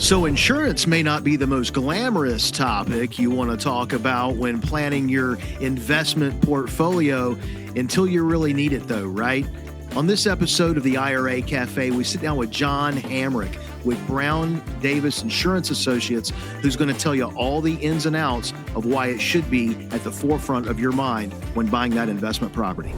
So insurance may not be the most glamorous topic you want to talk about when planning your investment portfolio until you really need it, though, right? On this episode of the IRA Cafe, we sit down with John Hamrick with Brown Davis Insurance Associates, who's going to tell you all the ins and outs of why it should be at the forefront of your mind when buying that investment property.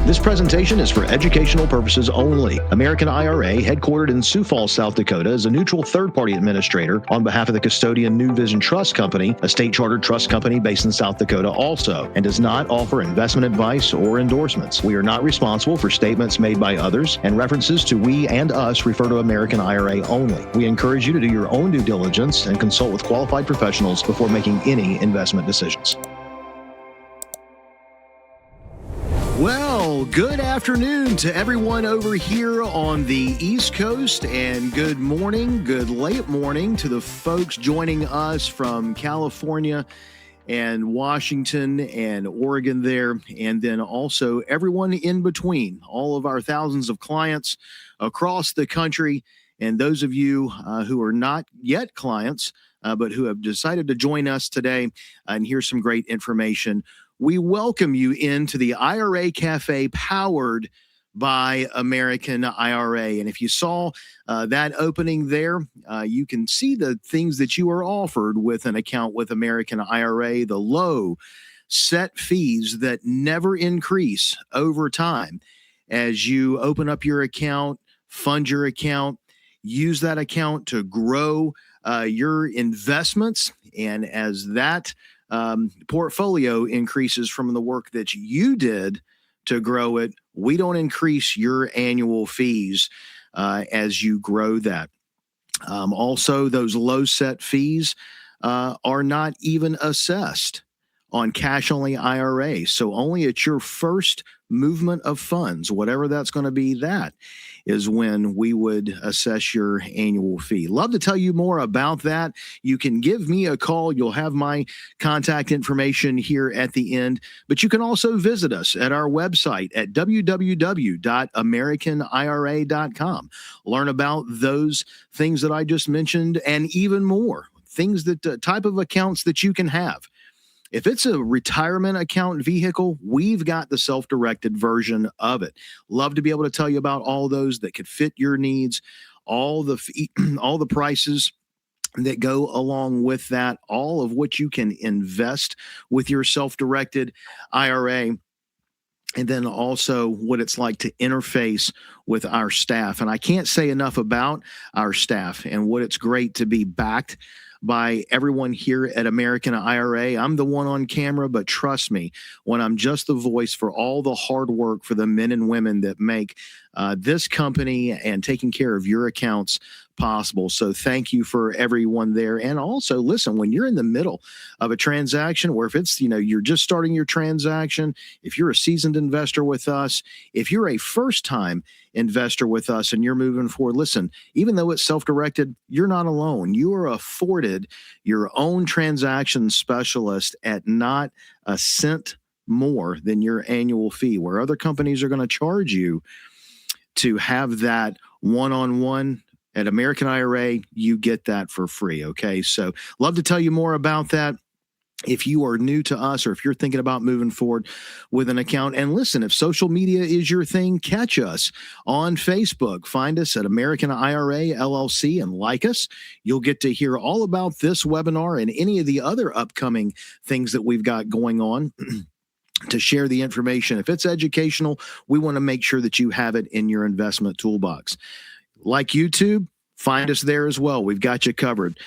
This presentation is for educational purposes only. American IRA, headquartered in Sioux Falls, South Dakota, is a neutral third-party administrator on behalf of the custodian New Vision Trust Company, a state-chartered trust company based in South Dakota also, and does not offer investment advice or endorsements. We are not responsible for statements made by others, and references to we and us refer to American IRA only. We encourage you to do your own due diligence and consult with qualified professionals before making any investment decisions. Well, good afternoon to everyone over here on the East Coast, and good morning, good late morning to the folks joining us from California and Washington and Oregon there, and then also everyone in between, all of our thousands of clients across the country, and those of you who are not yet clients, but who have decided to join us today and hear some great information. We welcome you into the IRA Cafe powered by American IRA. And if you saw that opening there, you can see the things that you are offered with an account with American IRA, the low set fees that never increase over time as you open up your account, fund your account, use that account to grow your investments. And as that portfolio increases from the work that you did to grow it, we don't increase your annual fees as you grow that. Also, those low set fees are not even assessed on cash-only IRA. So only at your first movement of funds, whatever that's going to be, that is when we would assess your annual fee. Love to tell you more about that. You can give me a call. You'll have my contact information here at the end, but you can also visit us at our website at www.americanira.com. Learn about those things that I just mentioned and even more, things that type of accounts that you can have. If it's a retirement account vehicle, we've got the self-directed version of it. Love to be able to tell you about all those that could fit your needs, all the prices that go along with that, all of what you can invest with your self-directed IRA, and then also what it's like to interface with our staff. And I can't say enough about our staff and what it's great to be backed by everyone here at American IRA. I'm the one on camera, but trust me, when I'm just the voice for all the hard work for the men and women that make this company and taking care of your accounts possible. So thank you for everyone there. And also, listen, when you're in the middle of a transaction, or if it's, you're just starting your transaction, if you're a seasoned investor with us, if you're a first-time investor with us and you're moving forward, listen, even though it's self-directed, you're not alone. You are afforded your own transaction specialist at not a cent more than your annual fee, where other companies are going to charge you to have that one-on-one. At American IRA, you get that for free, okay? So love to tell you more about that. If you are new to us or if you're thinking about moving forward with an account, and listen, if social media is your thing, catch us on Facebook. Find us at American IRA LLC and like us. You'll get to hear all about this webinar and any of the other upcoming things that we've got going on. To share the information. If it's educational, we want to make sure that you have it in your investment toolbox. Like YouTube, find us there as well. We've got you covered.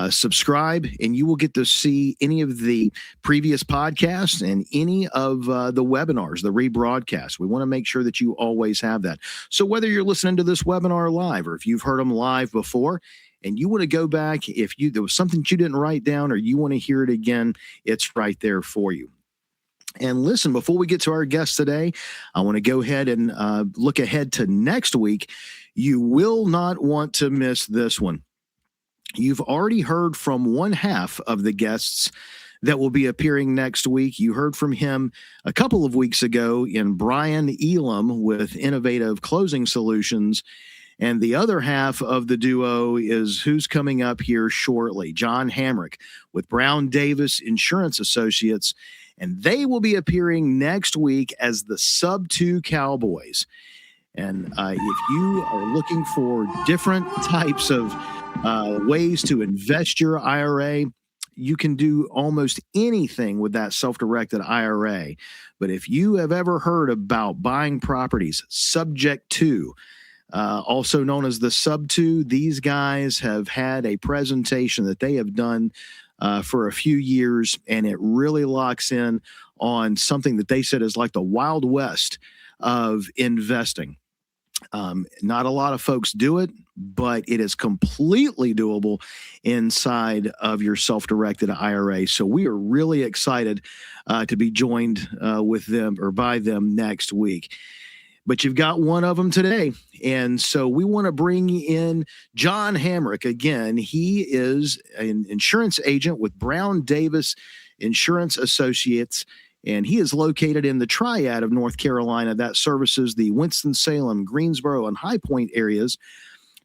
Subscribe, and you will get to see any of the previous podcasts and any of the webinars, the rebroadcasts. We want to make sure that you always have that. So whether you're listening to this webinar live or if you've heard them live before, and you want to go back, if there was something that you didn't write down or you want to hear it again, it's right there for you. And listen, before we get to our guest today, I want to go ahead and look ahead to next week. You will not want to miss this one. You've already heard from one half of the guests that will be appearing next week. You heard from him a couple of weeks ago in Brian Elam with Innovative Closing Solutions. And the other half of the duo is who's coming up here shortly, John Hamrick with Brown Davis Insurance Associates. And they will be appearing next week as the Sub 2 Cowboys. And if you are looking for different types of ways to invest your IRA, you can do almost anything with that self-directed IRA. But if you have ever heard about buying properties subject to, also known as the Sub 2, these guys have had a presentation that they have done for a few years, and it really locks in on something that they said is like the Wild West of investing. Not a lot of folks do it, but it is completely doable inside of your self-directed IRA. So we are really excited to be joined with them or by them next week. But you've got one of them today. And so we want to bring in John Hamrick again. He is an insurance agent with Brown Davis Insurance Associates, and he is located in the Triad of North Carolina that services the Winston-Salem, Greensboro, and High Point areas.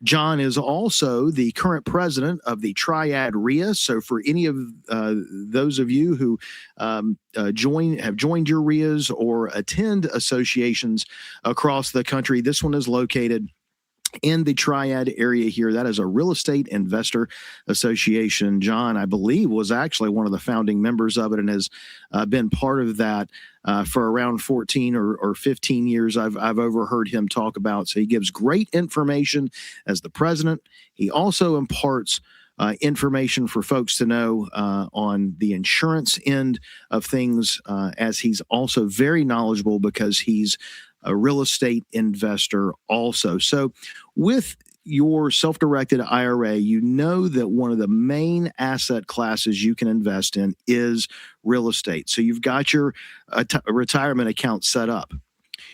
John is also the current president of the Triad REIA. So for any of those of you who have joined your REIAs or attend associations across the country, this one is located in the Triad area here. That is a real estate investor association. John, I believe, was actually one of the founding members of it and has been part of that for around 14 or 15 years. I've overheard him talk about. So he gives great information as the president. He also imparts information for folks to know on the insurance end of things, as he's also very knowledgeable because he's a real estate investor also. So with your self-directed IRA, you know that one of the main asset classes you can invest in is real estate. So you've got your retirement account set up.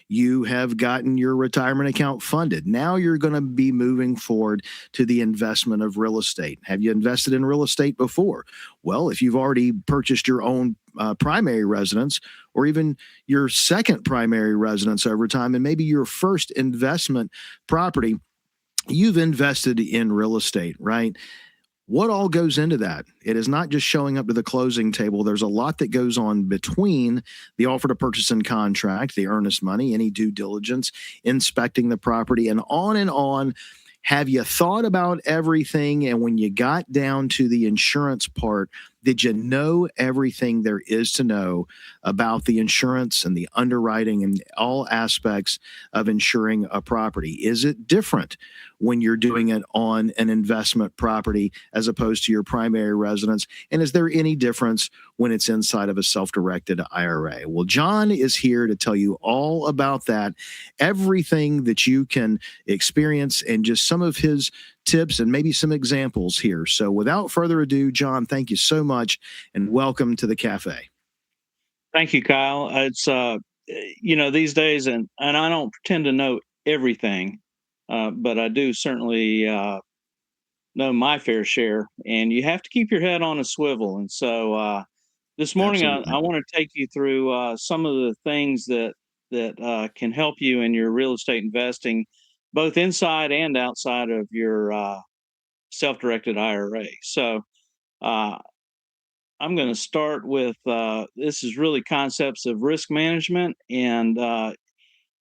You have gotten your retirement account funded. Now you're going to be moving forward to the investment of real estate. Have you invested in real estate before? Well, if you've already purchased your own primary residence or even your second primary residence over time, and maybe your first investment property, you've invested in real estate, right? What all goes into that? It is not just showing up to the closing table. There's a lot that goes on between the offer to purchase and contract, the earnest money, any due diligence, inspecting the property, and on and on. Have you thought about everything? And when you got down to the insurance part, did you know everything there is to know about the insurance and the underwriting and all aspects of insuring a property? Is it different when you're doing it on an investment property as opposed to your primary residence? And is there any difference when it's inside of a self-directed IRA? Well, John is here to tell you all about that, everything that you can experience, and just some of his tips and maybe some examples here. So without further ado, John, thank you so much and welcome to the cafe. Thank you, Kyle. It's these days, and I don't pretend to know everything, but I do certainly know my fair share. And you have to keep your head on a swivel. And so this morning, I want to take you through some of the things that can help you in your real estate investing, both inside and outside of your self-directed IRA. So I'm going to start with this is really concepts of risk management. And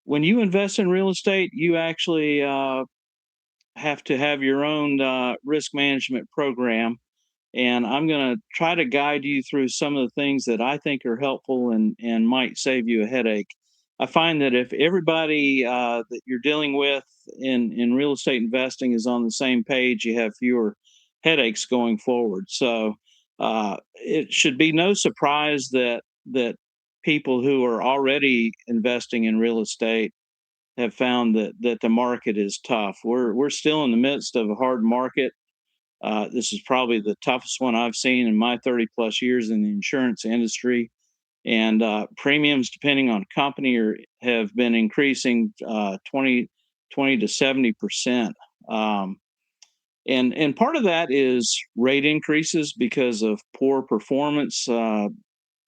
when you invest in real estate, you actually have to have your own risk management program. And I'm going to try to guide you through some of the things that I think are helpful and might save you a headache. I find that if everybody that you're dealing with in real estate investing is on the same page, you have fewer headaches going forward. So it should be no surprise that people who are already investing in real estate have found that the market is tough. We're still in the midst of a hard market. This is probably the toughest one I've seen in my 30 plus years in the insurance industry. And premiums, depending on company, have been increasing 20 to 70%. And part of that is rate increases because of poor performance by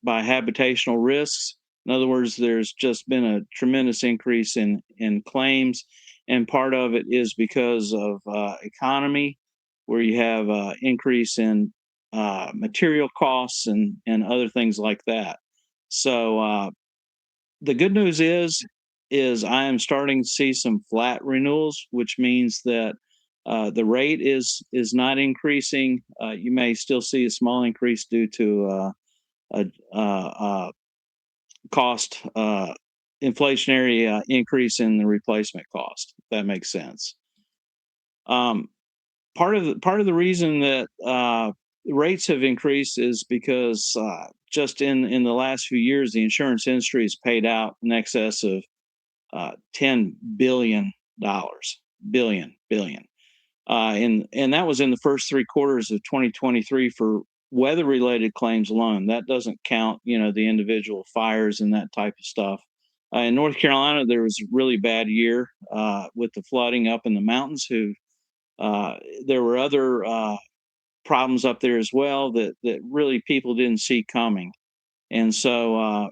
habitational risks. In other words, there's just been a tremendous increase in claims, and part of it is because of economy, where you have increase in material costs and other things like that. So the good news is I am starting to see some flat renewals, which means that the rate is not increasing. You may still see a small increase due to a cost inflationary increase in the replacement cost. If that makes sense. Um, part of the reason that rates have increased is because just in the last few years, the insurance industry has paid out in excess of $10 billion, billion. And that was in the first 3 quarters of 2023 for weather-related claims alone. That doesn't count, the individual fires and that type of stuff. In North Carolina, there was a really bad year with the flooding up in the mountains. There were other problems up there as well that really people didn't see coming. And so,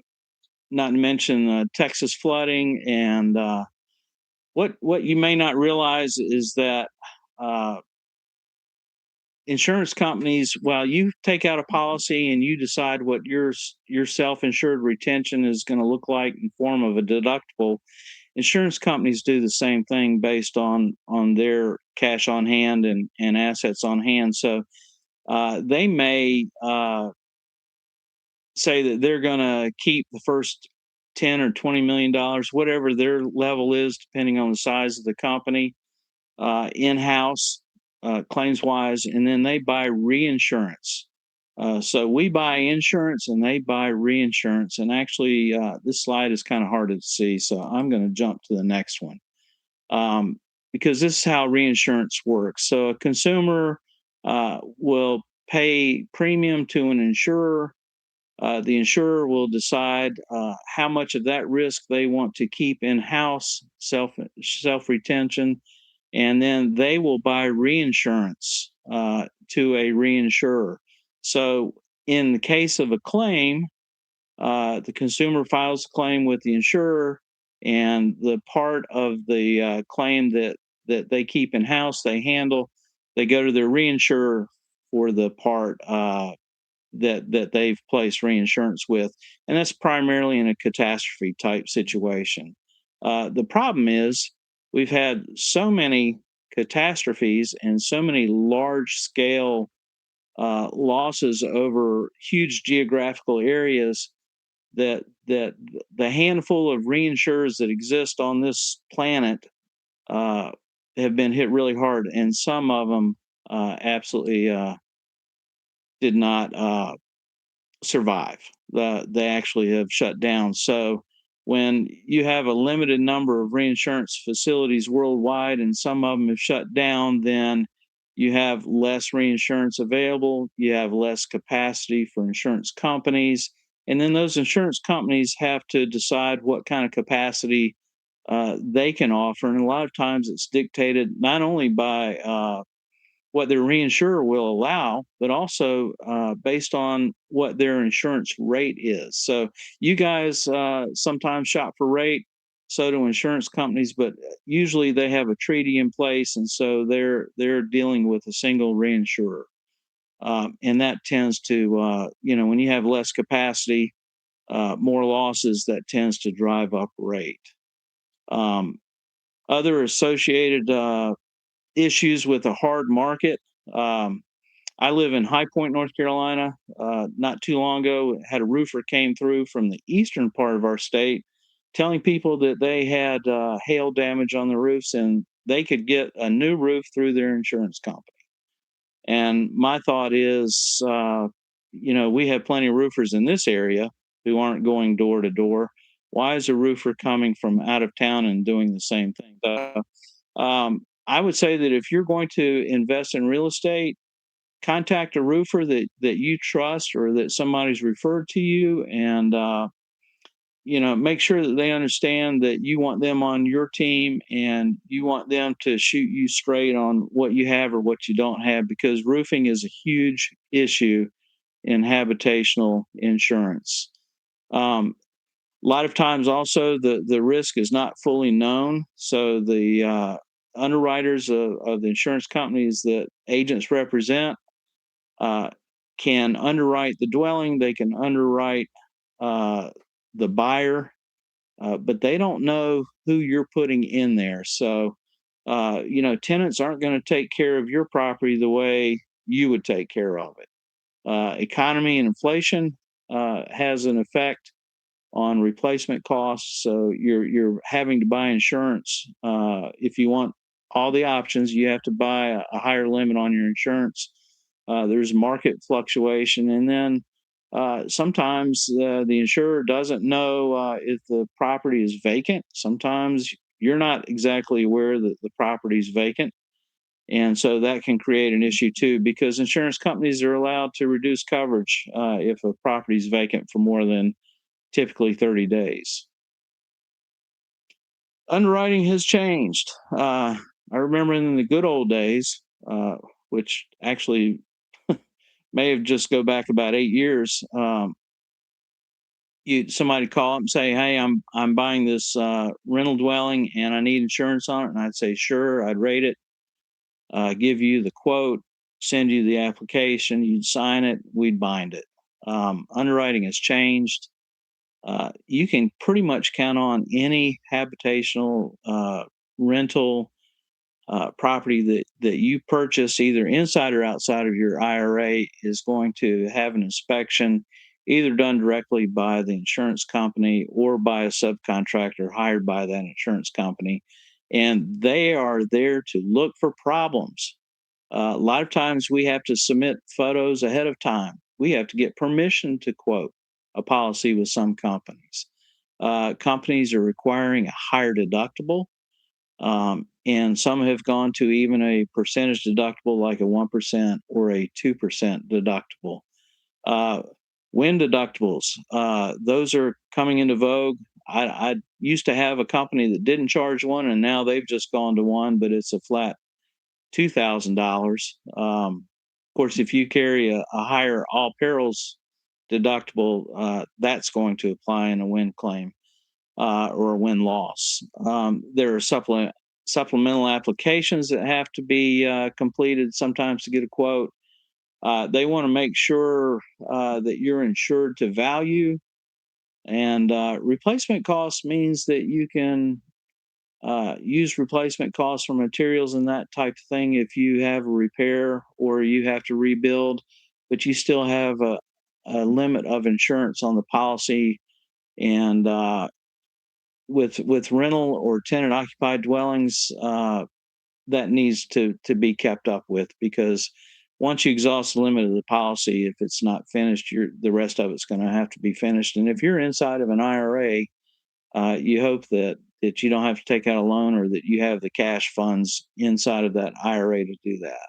not to mention Texas flooding, and what you may not realize is that uh, insurance companies, while you take out a policy and you decide what your self-insured retention is going to look like in form of a deductible, insurance companies do the same thing based on their cash on hand and assets on hand. So they may say that they're going to keep the first 10 or $20 million, whatever their level is, depending on the size of the company, in-house, claims wise, and then they buy reinsurance. So we buy insurance and they buy reinsurance. And actually, this slide is kind of hard to see, so I'm going to jump to the next one, because this is how reinsurance works. So a consumer will pay premium to an insurer. The insurer will decide how much of that risk they want to keep in house, self retention, and then they will buy reinsurance to a reinsurer. So, in the case of a claim, the consumer files a claim with the insurer, and the part of the claim that they keep in house, they handle. They go to their reinsurer for the part that they've placed reinsurance with, and that's primarily in a catastrophe type situation. The problem is we've had so many catastrophes and so many large scale losses over huge geographical areas that the handful of reinsurers that exist on this planet uh, have been hit really hard, and some of them absolutely did not survive. They actually have shut down. So when you have a limited number of reinsurance facilities worldwide and some of them have shut down, then you have less reinsurance available, you have less capacity for insurance companies, and then those insurance companies have to decide what kind of capacity they can offer. And a lot of times it's dictated not only by what their reinsurer will allow, but also based on what their insurance rate is. So you guys sometimes shop for rate, so do insurance companies, but usually they have a treaty in place, and so they're dealing with a single reinsurer, and that tends to when you have less capacity, more losses, that tends to drive up rate. Um, Other associated issues with a hard market. Um, I live in High Point, North Carolina. Not too long ago, had a roofer came through from the eastern part of our state, telling people that they had hail damage on the roofs and they could get a new roof through their insurance company. And my thought is, we have plenty of roofers in this area who aren't going door to door. Why is a roofer coming from out of town and doing the same thing? I would say that if you're going to invest in real estate, contact a roofer that you trust or that somebody's referred to you, and make sure that they understand that you want them on your team and you want them to shoot you straight on what you have or what you don't have, because roofing is a huge issue in habitational insurance. A lot of times also the risk is not fully known. So the underwriters of the insurance companies that agents represent uh, can underwrite the dwelling, they can underwrite the buyer, but they don't know who you're putting in there. So, tenants aren't going to take care of your property the way you would take care of it. Economy and inflation has an effect on replacement costs. So you're having to buy insurance. If you want all the options, you have to buy a higher limit on your insurance. There's market fluctuation, and then sometimes the insurer doesn't know if the property is vacant. Sometimes you're not exactly aware that the property is vacant. And so that can create an issue too, because insurance companies are allowed to reduce coverage if a property is vacant for more than typically 30 days. Underwriting has changed. I remember in the good old days, which actually may have just go back about 8 years. Somebody call up and say, "Hey, I'm buying this rental dwelling and I need insurance on it," and I'd say, "Sure." I'd rate it, give you the quote, send you the application, you'd sign it, we'd bind it. Underwriting has changed. You can pretty much count on any habitational rental property that you purchase, either inside or outside of your IRA, is going to have an inspection, either done directly by the insurance company or by a subcontractor hired by that insurance company. And they are there to look for problems. A lot of times we have to submit photos ahead of time. We have to get permission to quote a policy with some companies. Companies are requiring a higher deductible, and some have gone to even a percentage deductible, like a 1% or a 2% deductible. Uh, Wind deductibles, those are coming into vogue. I used to have a company that didn't charge one, and now they've just gone to one, but it's a flat $2,000. Of course, if you carry a higher all perils deductible, that's going to apply in a wind claim or a wind loss. There are supplemental applications that have to be completed sometimes to get a quote. They want to make sure that you're insured to value, and replacement cost means that you can use replacement costs for materials and that type of thing if you have a repair or you have to rebuild, but you still have a limit of insurance on the policy. And with rental or tenant occupied dwellings, that needs to be kept up with, because once you exhaust the limit of the policy, if it's not finished, the rest of it's going to have to be finished. And if you're inside of an IRA, you hope that you don't have to take out a loan, or that you have the cash funds inside of that IRA to do that.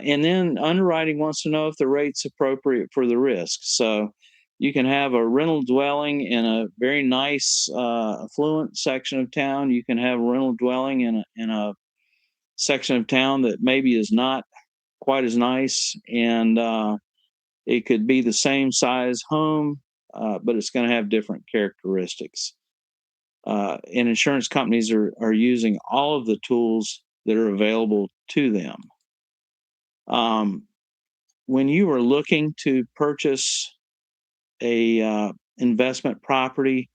And then underwriting wants to know if the rate's appropriate for the risk. So you can have a rental dwelling in a very nice, affluent section of town. You can have a rental dwelling in a section of town that maybe is not quite as nice, and it could be the same size home, but it's going to have different characteristics. And insurance companies are using all of the tools that are available to them. When you are looking to purchase a investment property,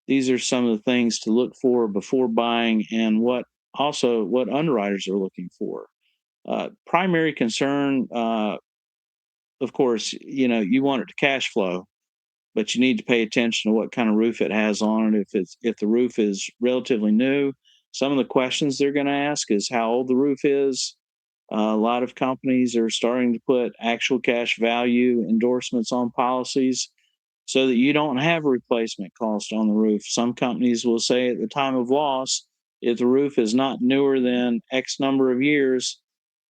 these are some of the things to look for before buying, and what underwriters are looking for. Primary concern, of course, you want it to cash flow, but you need to pay attention to what kind of roof it has on it. If the roof is relatively new, some of the questions they're going to ask is how old the roof is. A lot of companies are starting to put actual cash value endorsements on policies so that you don't have a replacement cost on the roof. Some companies will say at the time of loss, if the roof is not newer than X number of years,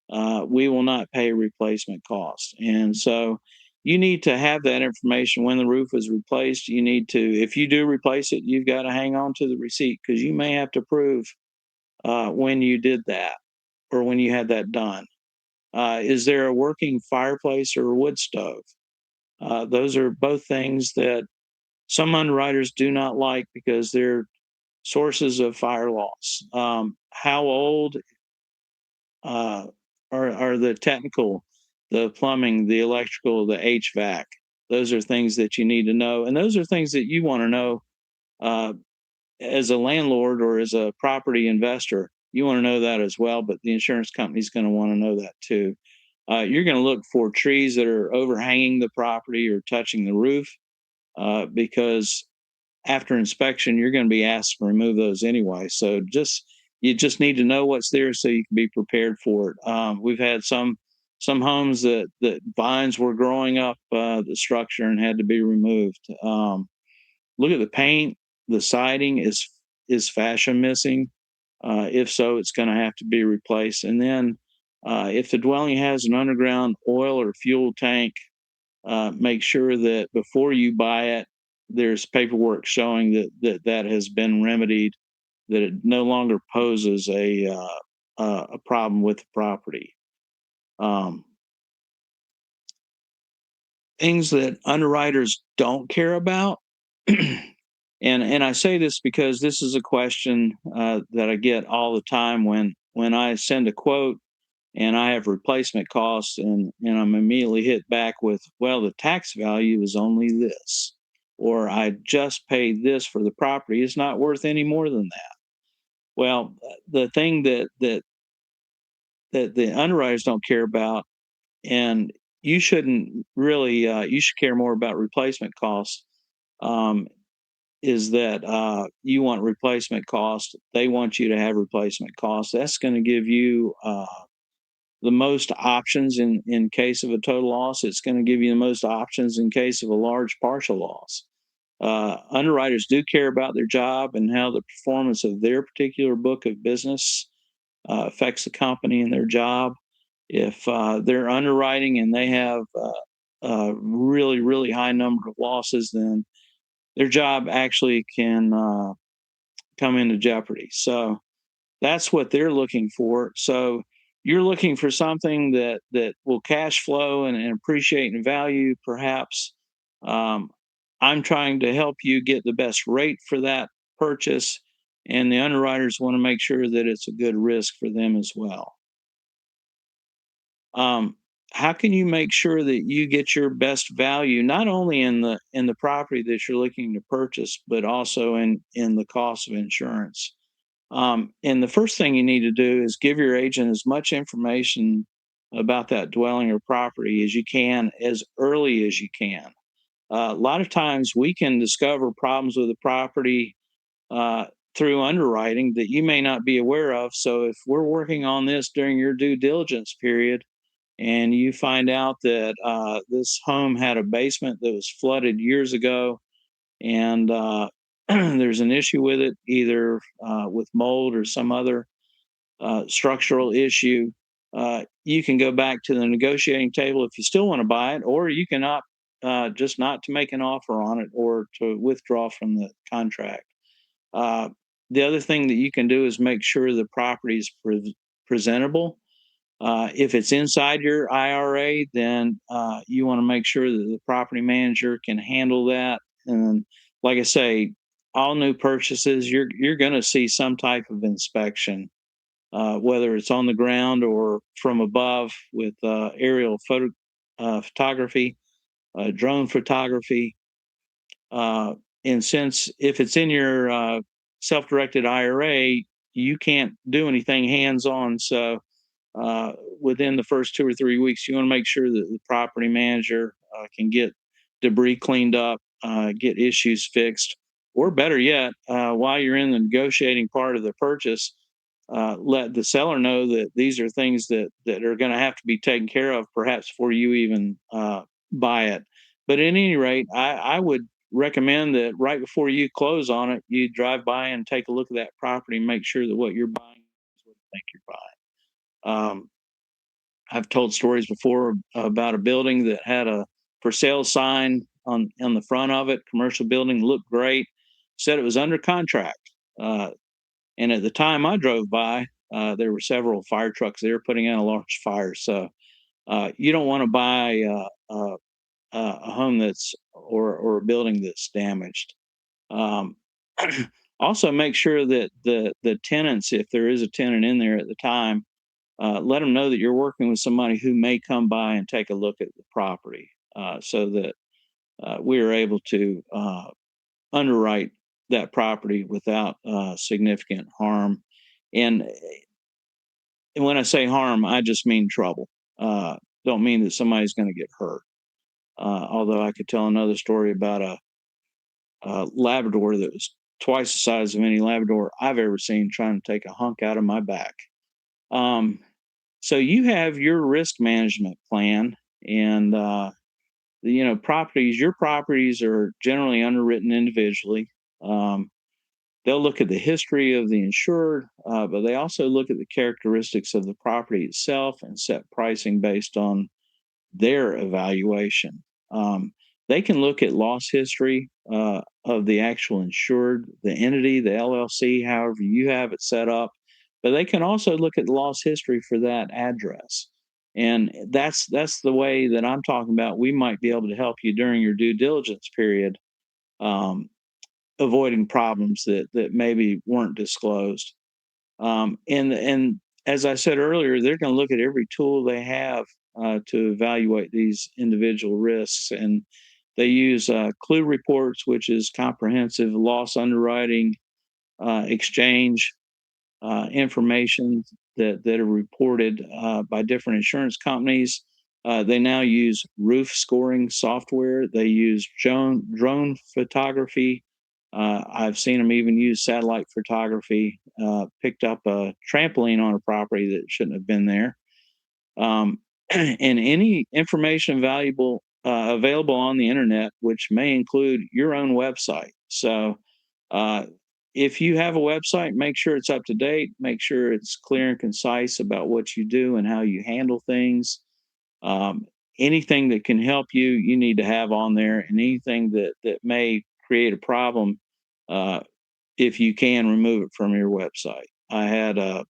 we will not pay replacement costs. And so you need to have that information when the roof is replaced. You need to, if you do replace it, you've got to hang on to the receipt because you may have to prove when you did that or when you had that done. Is there a working fireplace or a wood stove? Those are both things that some underwriters do not like because they're sources of fire loss. How old uh, are the technical, the plumbing, the electrical, the HVAC? Those are things that you need to know, and those are things that you want to know uh, as a landlord or as a property investor. You want to know that as well, but the insurance company's going to want to know that too. You're going to look for trees that are overhanging the property or touching the roof because after inspection, you're going to be asked to remove those anyway. So you just need to know what's there so you can be prepared for it. We've had some homes that vines were growing up the structure and had to be removed. Look at the paint. The siding is fascia missing. If so, it's going to have to be replaced. And then if the dwelling has an underground oil or fuel tank, make sure that before you buy it, there's paperwork showing that has been remedied, that it no longer poses a problem with the property. Um, Things that underwriters don't care about, and I say this because this is a question that I get all the time when I send a quote and I have replacement costs and I'm immediately hit back with, well, the tax value is only this, or I just paid this for the property. It's not worth any more than that. Well, the thing that the underwriters don't care about, and you shouldn't really, you should care more about replacement costs, um, is that you want replacement cost. They want you to have replacement costs. That's going to give you the most options in case of a total loss. It's going to give you the most options in case of a large partial loss. Underwriters do care about their job and how the performance of their particular book of business affects the company and their job. If they're underwriting and they have a really, really high number of losses, then their job actually can come into jeopardy. So that's what they're looking for. So you're looking for something that will cash flow and appreciate in value, perhaps. Um, I'm trying to help you get the best rate for that purchase, and the underwriters want to make sure that it's a good risk for them as well. Um, how can you make sure that you get your best value not only in the property that you're looking to purchase, but also in the cost of insurance? And the first thing you need to do is give your agent as much information about that dwelling or property as you can as early as you can. A lot of times we can discover problems with the property uh, through underwriting that you may not be aware of. So if we're working on this during your due diligence period and you find out that this home had a basement that was flooded years ago and there's an issue with it, either with mold or some other structural issue, you can go back to the negotiating table if you still want to buy it, or you can opt just not to make an offer on it or to withdraw from the contract. Uh, the other thing that you can do is make sure the property is presentable. If it's inside your IRA, then you want to make sure that the property manager can handle that. And like I say, all new purchases, you're going to see some type of inspection, whether it's on the ground or from above with aerial photography, drone photography. Uh, and since if it's in your self-directed IRA, you can't do anything hands-on. So within the first 2 or 3 weeks, you want to make sure that the property manager can get debris cleaned up, get issues fixed, or better yet, while you're in the negotiating part of the purchase, let the seller know that these are things that are going to have to be taken care of, perhaps before you even buy it. But at any rate, I would recommend that right before you close on it, you drive by and take a look at that property and make sure that what you're buying is what you think you're buying. I've told stories before about a building that had a for sale sign on the front of it. Commercial building, looked great. Said it was under contract. And at the time I drove by, there were several fire trucks there putting out a large fire. So you don't want to buy a home that's or a building that's damaged. Um, also, make sure that the tenants, if there is a tenant in there at the time, let them know that you're working with somebody who may come by and take a look at the property, so that we are able to underwrite that property without significant harm. And when I say harm, I just mean trouble. Don't mean that somebody's going to get hurt. Although I could tell another story about a Labrador that was twice the size of any Labrador I've ever seen trying to take a hunk out of my back. So you have your risk management plan, and your properties are generally underwritten individually. They'll look at the history of the insured, but they also look at the characteristics of the property itself and set pricing based on their evaluation. They can look at loss history of the actual insured, the entity, the LLC, however you have it set up, but they can also look at loss history for that address. And that's the way that I'm talking about. We might be able to help you during your due diligence period, avoiding problems that maybe weren't disclosed. And as I said earlier, they're going to look at every tool they have to evaluate these individual risks, and they use clue reports, which is comprehensive loss underwriting exchange information that are reported by different insurance companies. They now use roof scoring software. They use drone photography. I've seen them even use satellite photography. Picked up a trampoline on a property that shouldn't have been there. And any information available on the internet, which may include your own website. So if you have a website, make sure it's up to date. Make sure it's clear and concise about what you do and how you handle things. Anything that can help you, you need to have on there, and anything that may create a problem, if you can, remove it from your website. I had a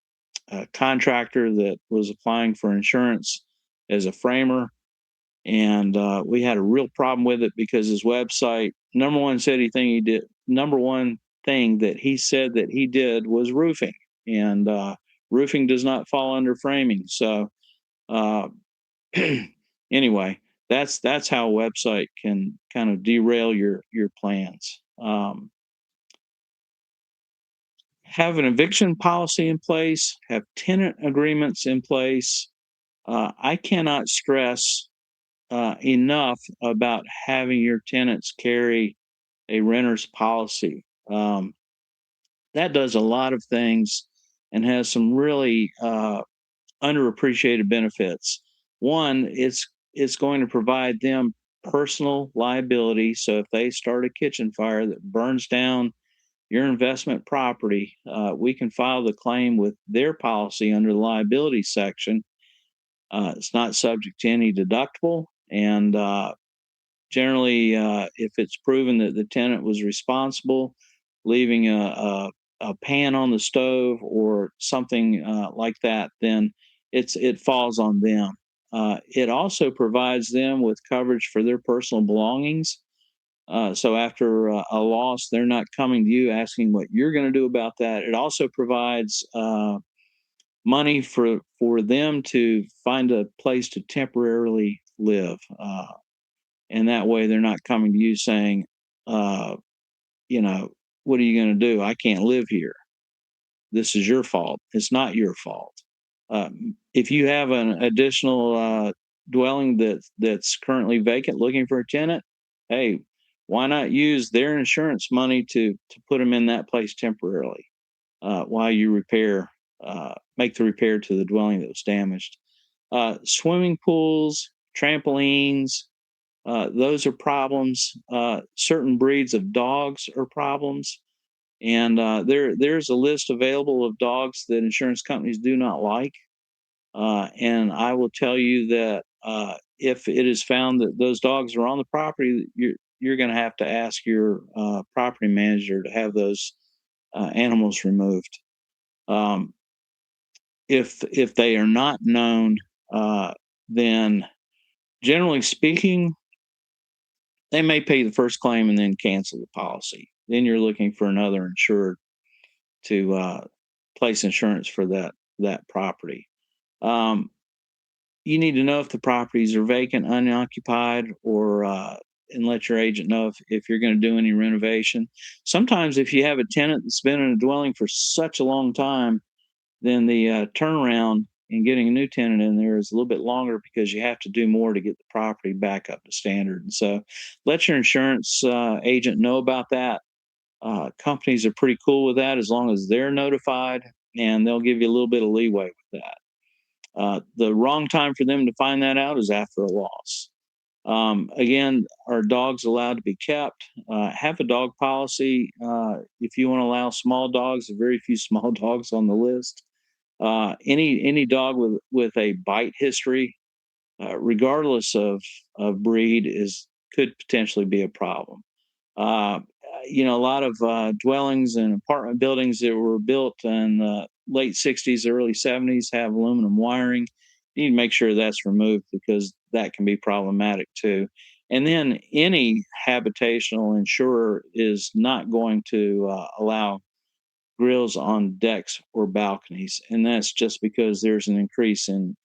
contractor that was applying for insurance as a framer, and we had a real problem with it because his website, number one thing that he said that he did was roofing, and roofing does not fall under framing. So anyway, that's how a website can kind of derail your plans. Have an eviction policy in place, have tenant agreements in place. I cannot stress enough about having your tenants carry a renter's policy. That does a lot of things and has some really underappreciated benefits. One, it's going to provide them personal liability. So if they start a kitchen fire that burns down your investment property, we can file the claim with their policy under the liability section. It's not subject to any deductible, and generally, if it's proven that the tenant was responsible, leaving a pan on the stove or something like that, then it falls on them. It also provides them with coverage for their personal belongings. So after a loss, they're not coming to you asking what you're going to do about that. It also provides money for them to find a place to temporarily live. And that way they're not coming to you saying, you know, what are you going to do? I can't live here. This is your fault. It's not your fault. If you have an additional dwelling that's currently vacant looking for a tenant, hey, why not use their insurance money to put them in that place temporarily while you make the repair to the dwelling that was damaged. Swimming pools, trampolines, those are problems. Certain breeds of dogs are problems. And there's a list available of dogs that insurance companies do not like. And I will tell you that if it is found that those dogs are on the property, you're going to have to ask your property manager to have those animals removed. Um, if they are not known, then generally speaking, they may pay the first claim and then cancel the policy. Then you're looking for another insured to place insurance for that property. Um, you need to know if the properties are vacant, unoccupied, or and let your agent know if you're going to do any renovation. Sometimes, if you have a tenant that's been in a dwelling for such a long time, then the turnaround and getting a new tenant in there is a little bit longer because you have to do more to get the property back up to standard. And so, let your insurance agent know about that. Companies are pretty cool with that as long as they're notified, and they'll give you a little bit of leeway with that. The wrong time for them to find that out is after a loss. Again, are dogs allowed to be kept? Have a dog policy. If you want to allow small dogs, there are very few small dogs on the list. Any dog with a bite history, regardless of breed, could potentially be a problem. Uh, a lot of dwellings and apartment buildings that were built in the late 60s, early 70s have aluminum wiring. You need to make sure that's removed because that can be problematic too. And then any habitational insurer is not going to allow grills on decks or balconies, and that's just because there's an increase in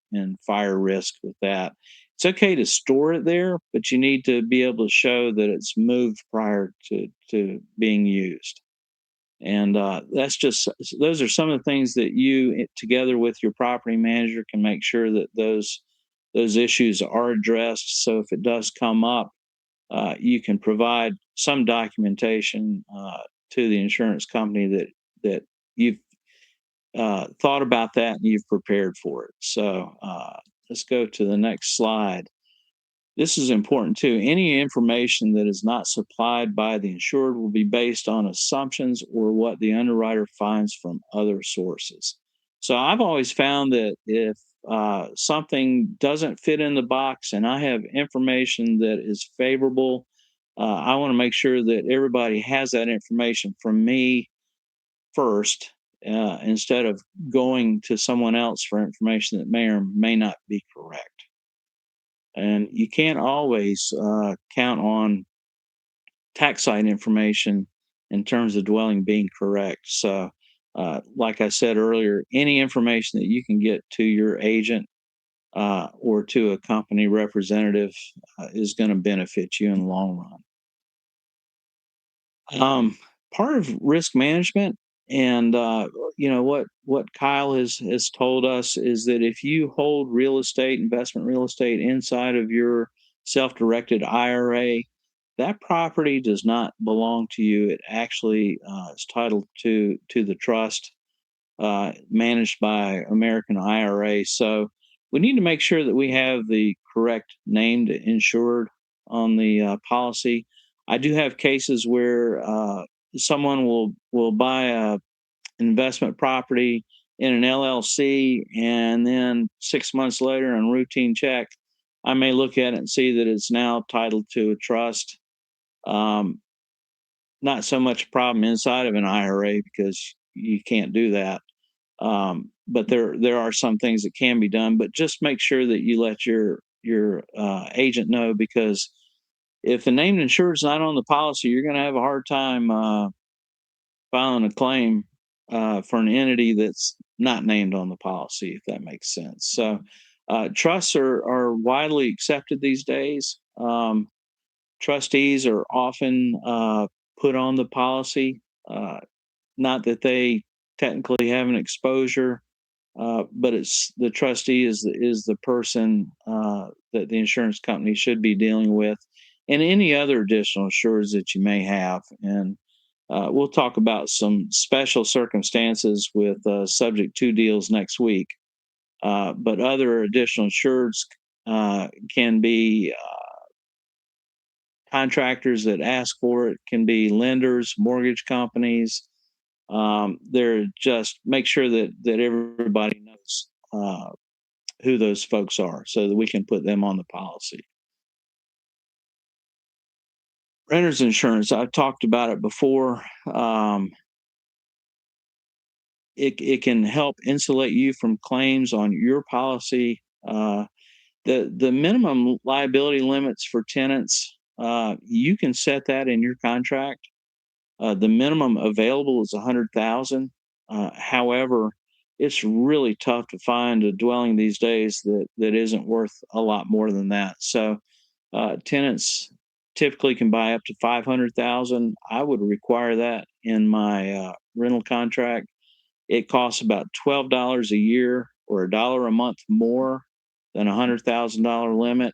fire risk with that. It's okay to store it there, but you need to be able to show that it's moved prior to being used. And those are some of the things that you, together with your property manager, can make sure that those issues are addressed. So if it does come up, you can provide some documentation to the insurance company that you've thought about that and you've prepared for it. So let's go to the next slide. This is important too. Any information that is not supplied by the insured will be based on assumptions or what the underwriter finds from other sources. So I've always found that if something doesn't fit in the box and I have information that is favorable, I want to make sure that everybody has that information from me first, instead of going to someone else for information that may or may not be correct. And you can't always count on tax site information in terms of dwelling being correct. So, like I said earlier, any information that you can get to your agent or to a company representative is going to benefit you in the long run. Part of risk management, and what Kyle has told us is that if you hold investment real estate inside of your self-directed IRA, that property does not belong to you. It actually is titled to the trust managed by AmericanIRA. So we need to make sure that we have the correct named insured on the policy. I do have cases where someone will buy a investment property in an LLC, and then 6 months later, on routine check, I may look at it and see that it's now titled to a trust. Um, Not so much a problem inside of an IRA because you can't do that. But there are some things that can be done. But just make sure that you let your agent know, because if the named insured is not on the policy, you're going to have a hard time filing a claim for an entity that's not named on the policy, if that makes sense. So trusts are widely accepted these days. Trustees are often put on the policy. Not that they technically have an exposure, but it's the trustee is the person that the insurance company should be dealing with, and any other additional insurers that you may have. And we'll talk about some special circumstances with subject to deals next week. But other additional insureds can be contractors that ask for it, can be lenders, mortgage companies. They're just make sure that everybody knows who those folks are so that we can put them on the policy. Renter's insurance, I've talked about it before. It can help insulate you from claims on your policy. The minimum liability limits for tenants, you can set that in your contract. The minimum available is 100,000. However, it's really tough to find a dwelling these days that isn't worth a lot more than that. So tenants typically can buy up to 500,000. I would require that in my rental contract. It costs about $12 a year or $1 a month more than a $100,000 limit.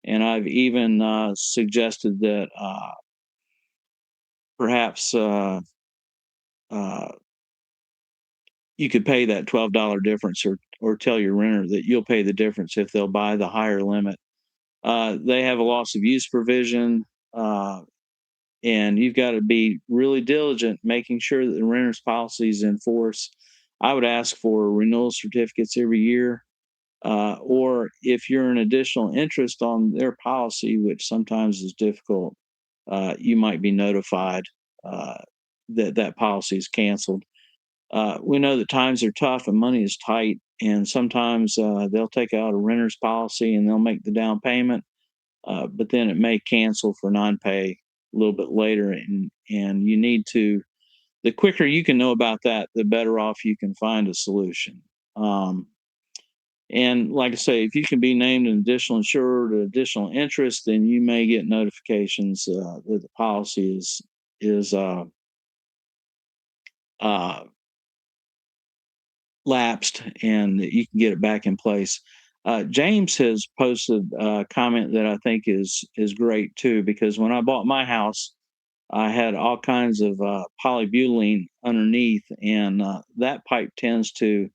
And I've even suggested that perhaps you could pay that $12 difference, or tell your renter that you'll pay the difference if they'll buy the higher limit. They have a loss of use provision, and you've got to be really diligent making sure that the renter's policy is in force. I would ask for renewal certificates every year, or if you're an additional interest on their policy, which sometimes is difficult, you might be notified that policy is canceled. We know that times are tough and money is tight, and sometimes they'll take out a renter's policy and they'll make the down payment, but then it may cancel for non-pay a little bit later, and you need to. The quicker you can know about that, the better off you can find a solution. And like I say, if you can be named an additional insured or additional interest, then you may get notifications that the policy is lapsed and that you can get it back in place. James has posted a comment that I think is great too, because when I bought my house, I had all kinds of polybutylene underneath, and that pipe tends to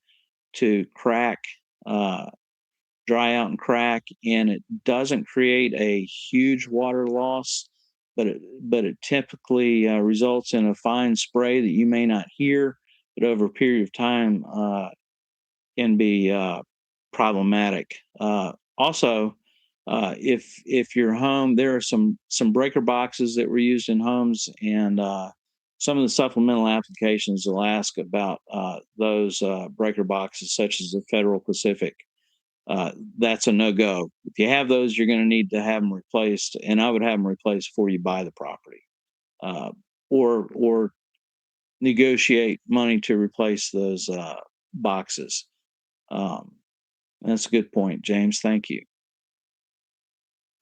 crack, dry out and crack, and it doesn't create a huge water loss, but it typically results in a fine spray that you may not hear, but over a period of time can be problematic. Also, if your home, there are some breaker boxes that were used in homes, and some of the supplemental applications will ask about those breaker boxes, such as the Federal Pacific. That's a no-go. If you have those, you're going to need to have them replaced, and I would have them replaced before you buy the property, or negotiate money to replace those boxes. That's a good point, James. Thank you.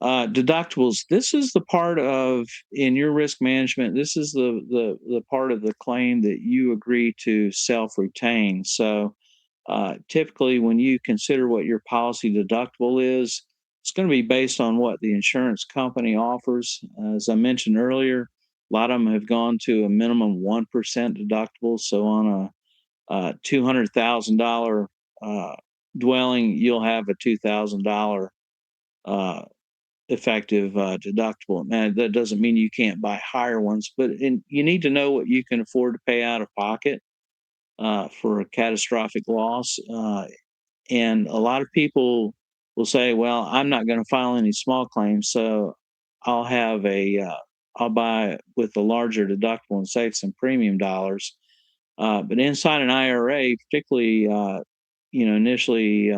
Deductibles. This is the part of, in your risk management, this is the part of the claim that you agree to self-retain. So typically, when you consider what your policy deductible is, it's going to be based on what the insurance company offers. As I mentioned earlier, a lot of them have gone to a minimum 1% deductible. So on a $200,000 dwelling, you'll have a $2,000 effective deductible. Now, that doesn't mean you can't buy higher ones, but you need to know what you can afford to pay out of pocket for a catastrophic loss. And a lot of people will say, "Well, I'm not going to file any small claims, so I'll have I'll buy with a larger deductible and save some premium dollars." But inside an IRA, particularly, initially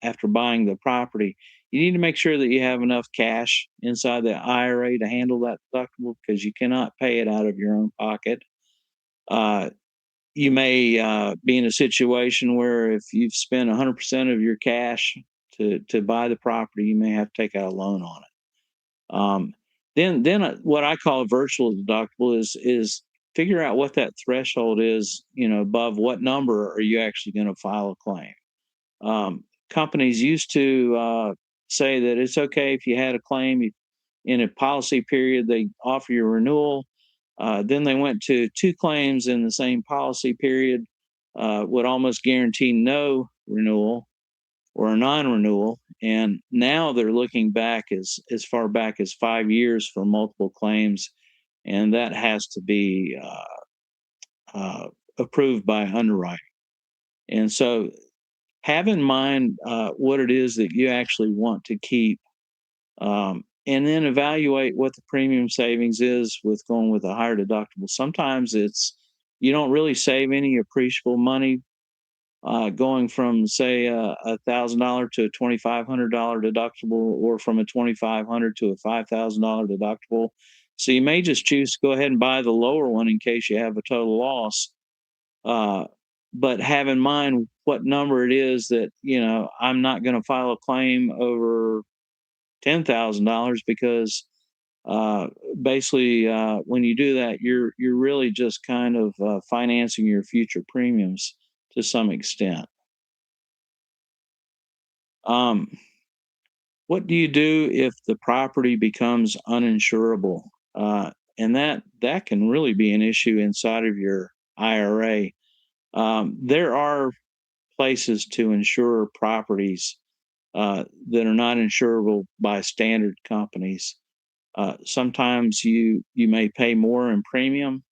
after buying the property, you need to make sure that you have enough cash inside the IRA to handle that deductible, because you cannot pay it out of your own pocket. You may be in a situation where if you've spent 100% of your cash to buy the property, you may have to take out a loan on it. Then what I call a virtual deductible is figure out what that threshold is. Above what number are you actually going to file a claim? Companies used to say that it's okay if you had a claim in a policy period, they offer you a renewal. Then they went to 2 claims in the same policy period, would almost guarantee no renewal or a non-renewal. And now they're looking back as far back as 5 years for multiple claims, and that has to be approved by underwriting. And so have in mind what it is that you actually want to keep, and then evaluate what the premium savings is with going with a higher deductible. Sometimes it's you don't really save any appreciable money going from say $1,000 to a $2,500 deductible, or from a $2,500 to a $5,000 deductible. So you may just choose to go ahead and buy the lower one in case you have a total loss. Uh, but have in mind what number it is that, I'm not going to file a claim over $10,000, because uh, basically when you do that, you're really just kind of financing your future premiums to some extent. Um, what do you do if the property becomes uninsurable? And that can really be an issue inside of your IRA. There are places to insure properties that are not insurable by standard companies. Sometimes you may pay more in premium,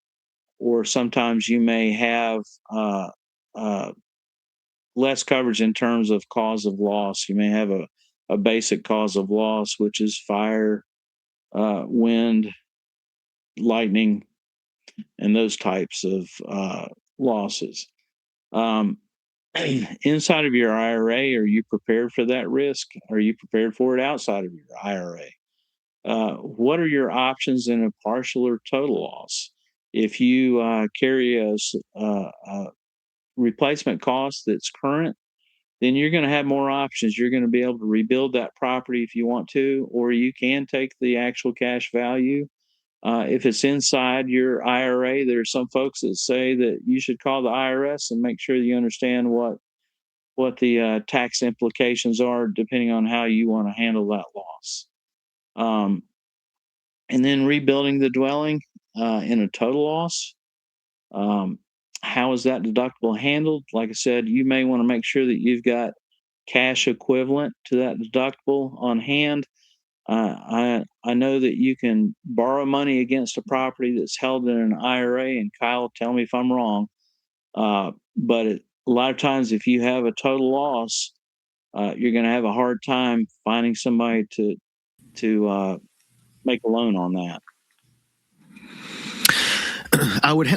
or sometimes you may have uh, uh, less coverage in terms of cause of loss. You may have a basic cause of loss, which is fire, wind, lightning, and those types of losses. Um, inside of your IRA, are you prepared for that risk? Are you prepared for it outside of your IRA? What are your options in a partial or total loss? If you carry a replacement cost that's current, then you're going to have more options. You're going to be able to rebuild that property if you want to, or you can take the actual cash value. If it's inside your IRA, there are some folks that say that you should call the IRS and make sure that you understand what the tax implications are, depending on how you want to handle that loss. Um, and then rebuilding the dwelling in a total loss. Um, how is that deductible handled? Like I said, you may want to make sure that you've got cash equivalent to that deductible on hand. I know that you can borrow money against a property that's held in an IRA, and Kyle, tell me if I'm wrong. A lot of times, if you have a total loss, you're going to have a hard time finding somebody to make a loan on that.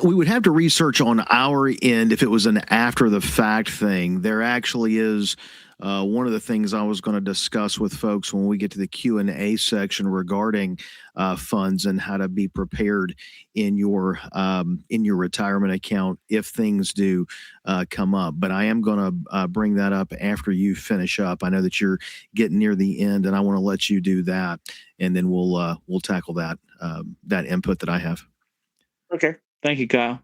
We would have to research on our end if it was an after the fact thing. There actually is one of the things I was going to discuss with folks when we get to the Q&A section regarding funds and how to be prepared in your retirement account if things do come up. But I am going to bring that up after you finish up. I know that you're getting near the end, and I want to let you do that, and then we'll tackle that input that I have. Okay. Thank you, Kyle.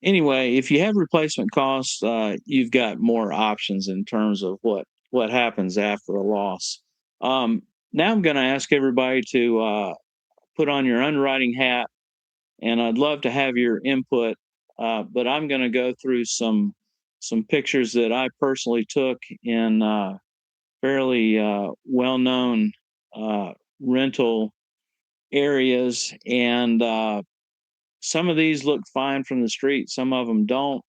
Anyway, if you have replacement costs, you've got more options in terms of what happens after a loss. Now I'm going to ask everybody to put on your underwriting hat, and I'd love to have your input. But I'm going to go through some pictures that I personally took in fairly well-known rental areas, and some of these look fine from the street, some of them don't,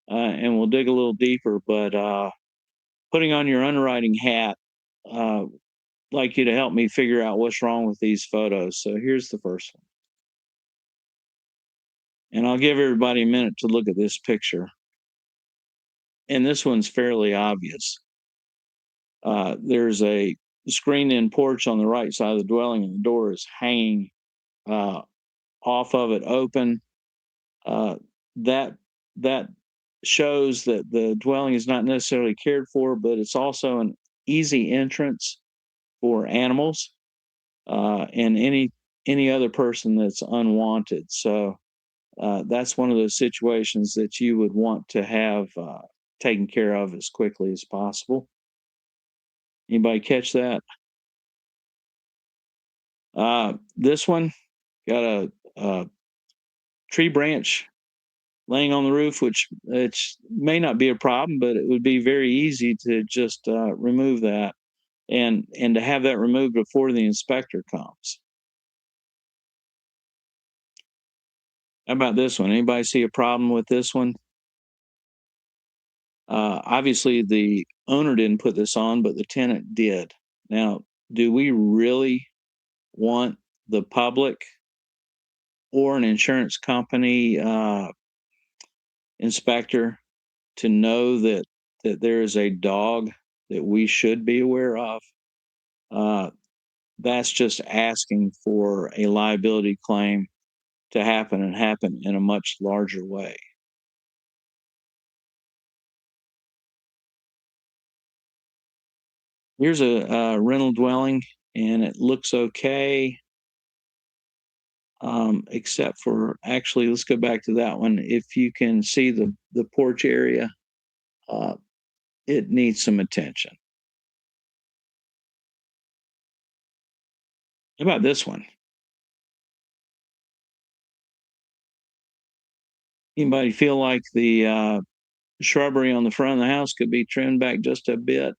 and we'll dig a little deeper. But putting on your underwriting hat, I'd like you to help me figure out what's wrong with these photos. So here's the first one. And I'll give everybody a minute to look at this picture. And this one's fairly obvious. There's a screened-in porch on the right side of the dwelling, and the door is hanging off of it open. That that shows that the dwelling is not necessarily cared for, but it's also an easy entrance for animals and any other person that's unwanted. So that's one of those situations that you would want to have taken care of as quickly as possible. Anybody catch that? This one got a tree branch laying on the roof, which may not be a problem, but it would be very easy to just remove that and to have that removed before the inspector comes. How about this one? Anybody see a problem with this one? Obviously, the owner didn't put this on, but the tenant did. Now, do we really want the public or an insurance company inspector to know that there is a dog that we should be aware of? Uh, that's just asking for a liability claim to happen and happen in a much larger way. Here's a rental dwelling, and it looks okay, except for actually, let's go back to that one. If you can see the porch area, uh, it needs some attention. How about this one? Anybody feel like the shrubbery on the front of the house could be trimmed back just a bit?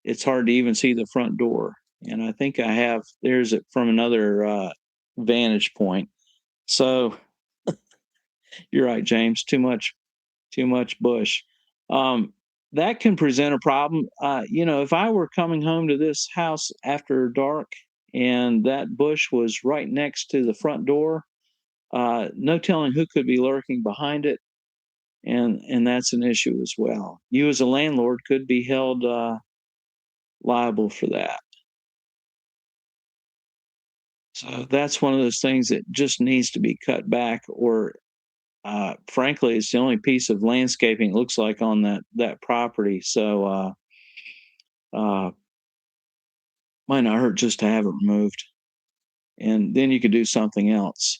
It's hard to even see the front door. And I think I have, there's it from another vantage point. So you're right, James, too much bush. Um, that can present a problem. If I were coming home to this house after dark and that bush was right next to the front door, no telling who could be lurking behind it, and that's an issue as well. You as a landlord could be held liable for that. So that's one of those things that just needs to be cut back, or frankly, it's the only piece of landscaping it looks like on that property. So uh, might not hurt just to have it removed, and then you could do something else.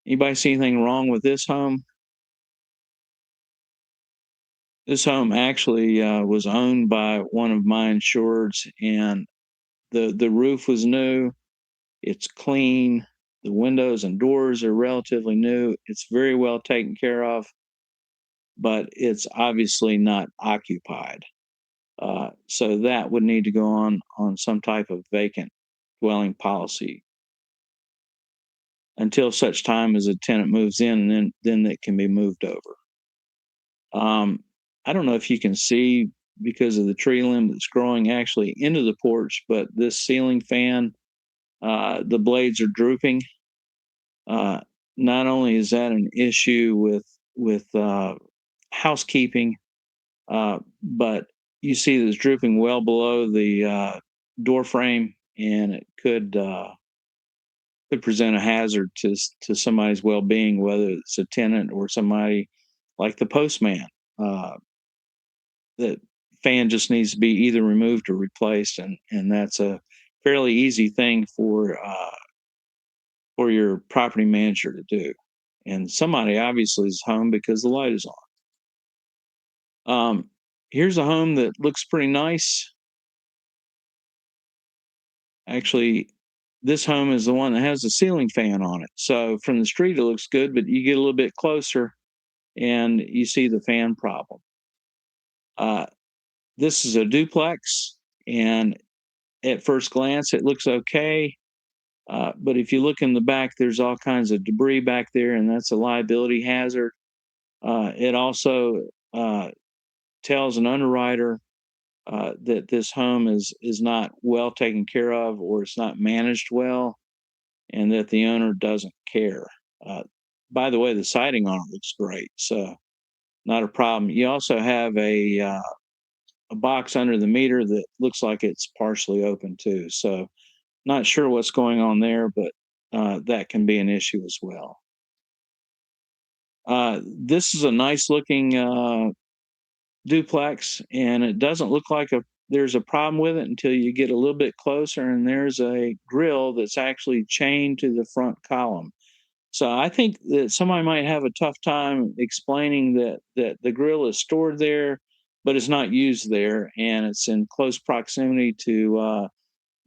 Anybody see anything wrong with this home? This home actually was owned by one of my insureds, and the roof was new. It's clean. The windows and doors are relatively new. It's very well taken care of, but it's obviously not occupied. So that would need to go on some type of vacant dwelling policy until such time as a tenant moves in, and then it can be moved over. I don't know if you can see because of the tree limb that's growing actually into the porch, but this ceiling fan, the blades are drooping. Uh, Not only is that an issue with housekeeping, but you see that it's drooping well below the door frame, and it could present a hazard to somebody's well-being, whether it's a tenant or somebody like the postman. Uh, that fan just needs to be either removed or replaced, and that's a fairly easy thing for your property manager to do. And somebody obviously is home because the light is on. Here's a home that looks pretty nice. Actually, this home is the one that has a ceiling fan on it. So from the street, it looks good, but you get a little bit closer and you see the fan problem. Uh, this is a duplex, and at first glance, it looks okay. But if you look in the back, there's all kinds of debris back there, and that's a liability hazard. It also tells an underwriter that this home is not well taken care of, or it's not managed well, and that the owner doesn't care. Uh, by the way, the siding on it looks great, so not a problem. You also have a box under the meter that looks like it's partially open too. So not sure what's going on there, but that can be an issue as well. This is a nice looking duplex, and it doesn't look like there's a problem with it until you get a little bit closer, and there's a grill that's actually chained to the front column. So I think that somebody might have a tough time explaining that the grill is stored there, but it's not used there, and it's in close proximity to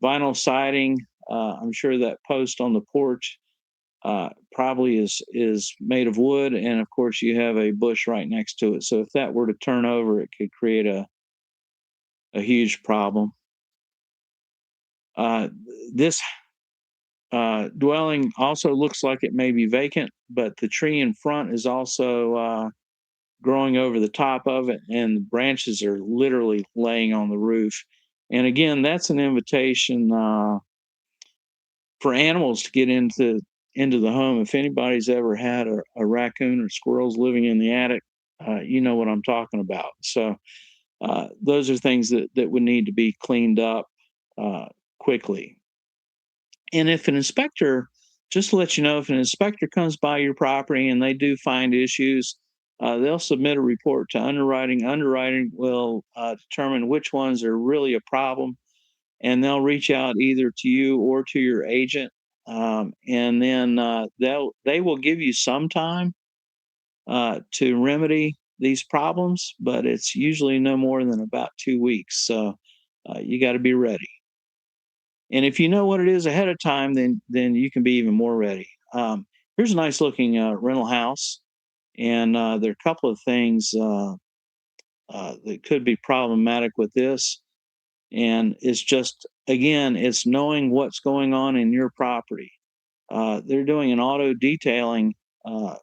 vinyl siding. I'm sure that post on the porch probably is made of wood, and of course you have a bush right next to it. So if that were to turn over, it could create a huge problem. Uh, this dwelling also looks like it may be vacant, but the tree in front is also growing over the top of it, and the branches are literally laying on the roof. And again, that's an invitation for animals to get into the home. If anybody's ever had a raccoon or squirrels living in the attic, you know what I'm talking about. So those are things that would need to be cleaned up quickly. And if an inspector, just to let you know, if an inspector comes by your property and they do find issues, they'll submit a report to underwriting. Underwriting will determine which ones are really a problem, and they'll reach out either to you or to your agent, and then they will give you some time to remedy these problems, but it's usually no more than about 2 weeks. So you got to be ready. And if you know what it is ahead of time, then you can be even more ready. Here's a nice looking rental house, and there are a couple of things that could be problematic with this. And it's just, again, it's knowing what's going on in your property. They're doing an auto detailing,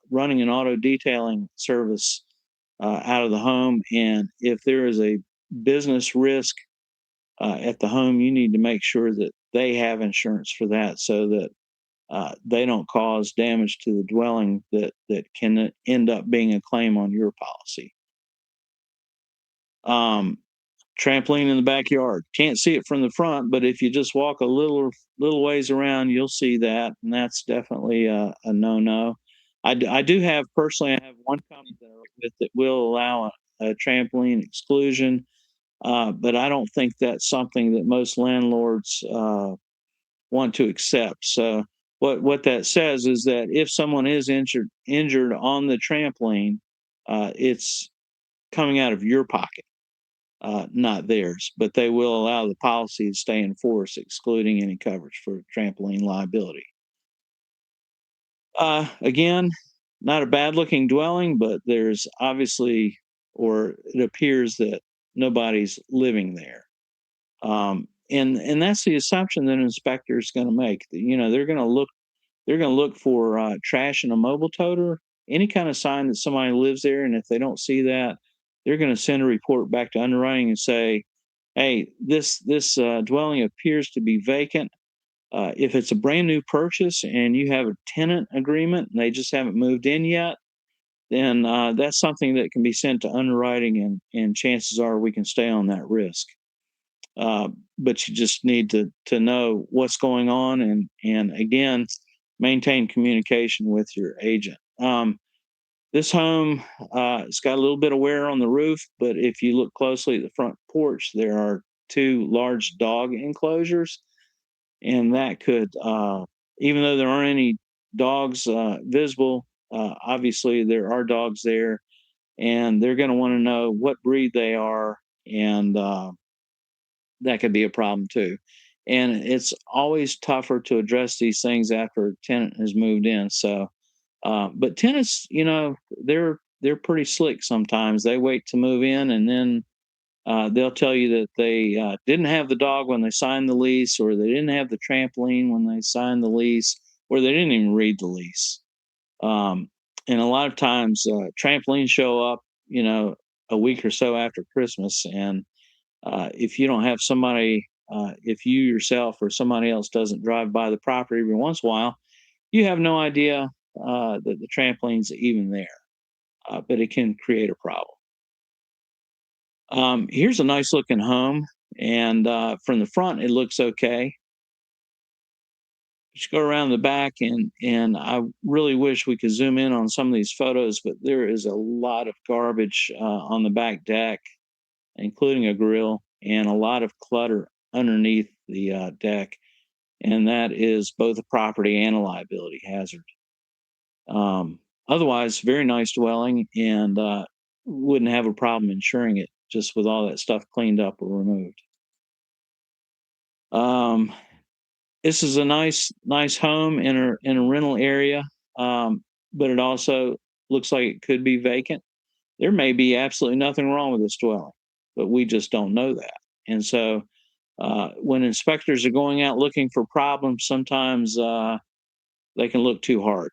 running an auto detailing service out of the home, and if there is a business risk at the home, you need to make sure that they have insurance for that, so that they don't cause damage to the dwelling that can end up being a claim on your policy. Um, Trampoline in the backyard. Can't see it from the front, but if you just walk a little ways around, you'll see that, and that's definitely a no-no. I do have personally, I have one company that I work with that will allow a trampoline exclusion, but I don't think that's something that most landlords want to accept. So what that says is that if someone is injured on the trampoline, it's coming out of your pocket, not theirs. But they will allow the policy to stay in force, excluding any coverage for trampoline liability. Again, not a bad looking dwelling, but there's obviously, or it appears that nobody's living there. And that's the assumption that an inspector is going to make. You know, they're going to look for trash in a mobile toter, any kind of sign that somebody lives there, and if they don't see that, they're going to send a report back to underwriting and say, "Hey, this dwelling appears to be vacant." If it's a brand new purchase and you have a tenant agreement and they just haven't moved in yet, then that's something that can be sent to underwriting, and chances are we can stay on that risk. But you just need to know what's going on, and again, maintain communication with your agent. This home, it's got a little bit of wear on the roof, but if you look closely at the front porch, there are two large dog enclosures, and that could, even though there aren't any dogs visible, obviously there are dogs there, and they're going to want to know what breed they are, and that could be a problem too. And it's always tougher to address these things after a tenant has moved in. So, but tenants, you know, they're pretty slick sometimes. They wait to move in, and then they'll tell you that they didn't have the dog when they signed the lease, or they didn't have the trampoline when they signed the lease, or they didn't even read the lease. And a lot of times, trampolines show up, you know, a week or so after Christmas, and if you don't have somebody, if you yourself or somebody else doesn't drive by the property every once in a while, you have no idea that the trampoline's even there, but it can create a problem. Here's a nice looking home, and from the front, it looks okay. Just go around the back, and I really wish we could zoom in on some of these photos, but there is a lot of garbage on the back deck, including a grill, and a lot of clutter underneath the deck, and that is both a property and a liability hazard. Otherwise, very nice dwelling, and wouldn't have a problem insuring it just with all that stuff cleaned up or removed. Um, this is a nice home in a rental area, but it also looks like it could be vacant. There may be absolutely nothing wrong with this dwelling, but we just don't know that. And so, when inspectors are going out looking for problems, sometimes they can look too hard.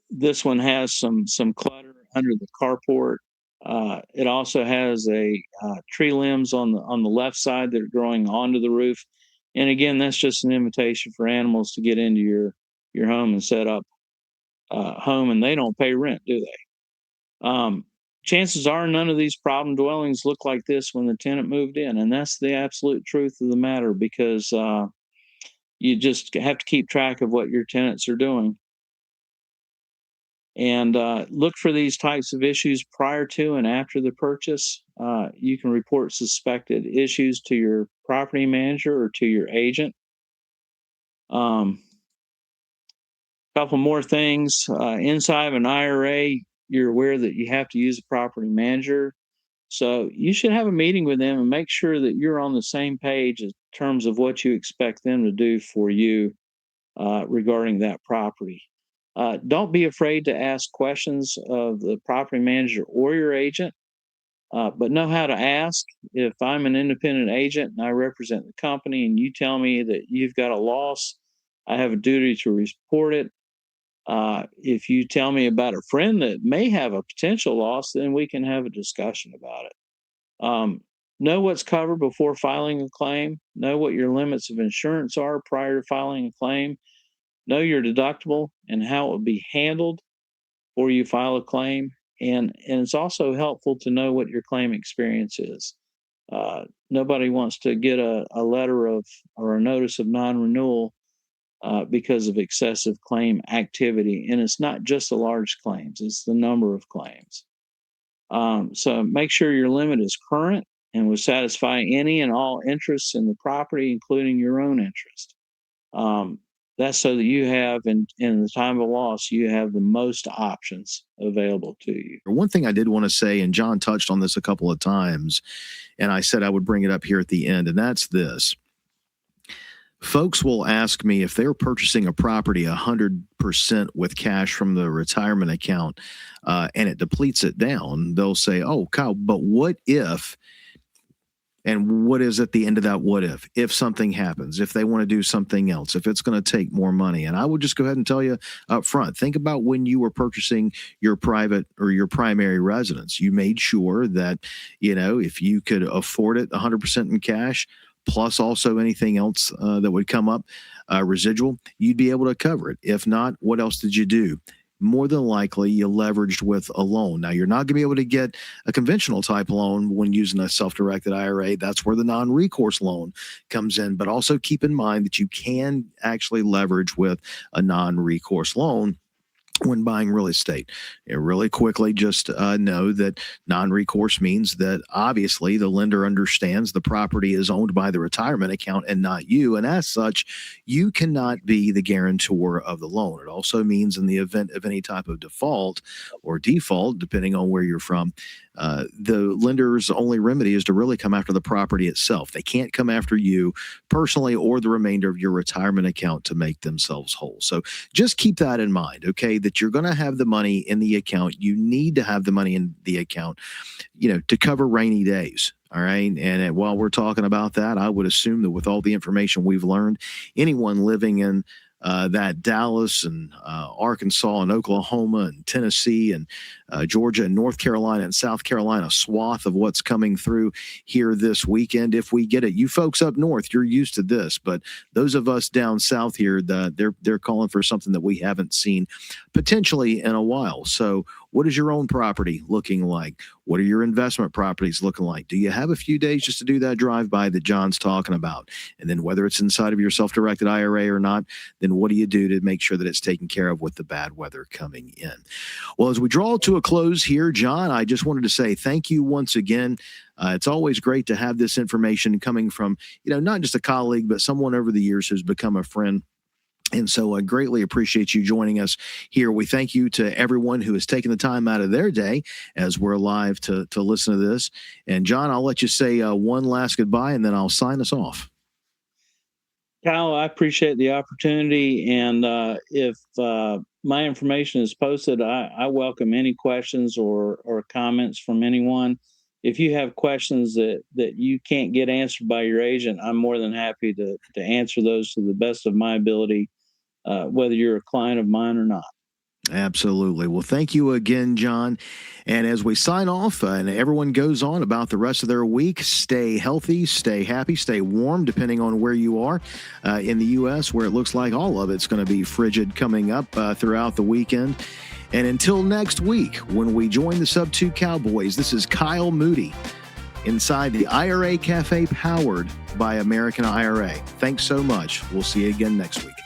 This one has some clutter under the carport. It also has a tree limbs on the left side that are growing onto the roof. And again, that's just an invitation for animals to get into your home and set up home, and they don't pay rent, do they? Chances are none of these problem dwellings look like this when the tenant moved in, and that's the absolute truth of the matter, because you just have to keep track of what your tenants are doing. And look for these types of issues prior to and after the purchase. You can report suspected issues to your property manager or to your agent. Couple more things. Inside of an IRA, you're aware that you have to use a property manager. So you should have a meeting with them and make sure that you're on the same page in terms of what you expect them to do for you regarding that property. Don't be afraid to ask questions of the property manager or your agent, but know how to ask. If I'm an independent agent and I represent the company and you tell me that you've got a loss, I have a duty to report it. If you tell me about a friend that may have a potential loss, then we can have a discussion about it. Know what's covered before filing a claim. Know what your limits of insurance are prior to filing a claim. Know your deductible and how it will be handled before you file a claim. And it's also helpful to know what your claim experience is. Nobody wants to get a letter of or a notice of non-renewal because of excessive claim activity. And it's not just the large claims, it's the number of claims. So make sure your limit is current and will satisfy any and all interests in the property, including your own interest. That's so that you have, in the time of loss, you have the most options available to you. One thing I did want to say, and John touched on this a couple of times, and I said I would bring it up here at the end, and that's this. Folks will ask me if they're purchasing a property 100% with cash from the retirement account and it depletes it down, they'll say, oh, Kyle, but what if, and what is at the end of that what if something happens, if they want to do something else, if it's going to take more money? And I would just go ahead and tell you up front, think about when you were purchasing your private or your primary residence. You made sure that, if you could afford it 100% in cash, plus also anything else that would come up, residual, you'd be able to cover it. If not, what else did you do? More than likely, you leveraged with a loan. Now, you're not going to be able to get a conventional type loan when using a self-directed IRA. That's where the non-recourse loan comes in. But also keep in mind that you can actually leverage with a non-recourse loan when buying real estate. Really quickly, just know that non-recourse means that obviously the lender understands the property is owned by the retirement account and not you. And as such, you cannot be the guarantor of the loan. It also means in the event of any type of default, depending on where you're from, the lender's only remedy is to really come after the property itself. They can't come after you personally or the remainder of your retirement account to make themselves whole. So just keep that in mind, okay, that you're going to have the money in the account. You need to have the money in the account, to cover rainy days. All right. And while we're talking about that, I would assume that with all the information we've learned, anyone living in that Dallas and Arkansas and Oklahoma and Tennessee and Georgia and North Carolina and South Carolina swath of what's coming through here this weekend, if we get it. You folks up north, you're used to this, but those of us down south here, they're calling for something that we haven't seen potentially in a while. So what is your own property looking like? What are your investment properties looking like? Do you have a few days just to do that drive-by that John's talking about? And then whether it's inside of your self-directed IRA or not, then what do you do to make sure that it's taken care of with the bad weather coming in? Well, as we draw to a close here, John, I just wanted to say thank you once again. It's always great to have this information coming from, not just a colleague, but someone over the years who's become a friend. And so I greatly appreciate you joining us here. We thank you to everyone who has taken the time out of their day as we're live to listen to this. And John, I'll let you say one last goodbye, and then I'll sign us off. Kyle, I appreciate the opportunity. And if my information is posted, I welcome any questions or comments from anyone. If you have questions that you can't get answered by your agent, I'm more than happy to answer those to the best of my ability, whether you're a client of mine or not. Absolutely. Well, thank you again, John. And as we sign off and everyone goes on about the rest of their week, stay healthy, stay happy, stay warm, depending on where you are in the U.S., where it looks like all of it's going to be frigid coming up throughout the weekend. And until next week, when we join the Sub 2 Cowboys, this is Kyle Moody inside the IRA Cafe powered by American IRA. Thanks so much. We'll see you again next week.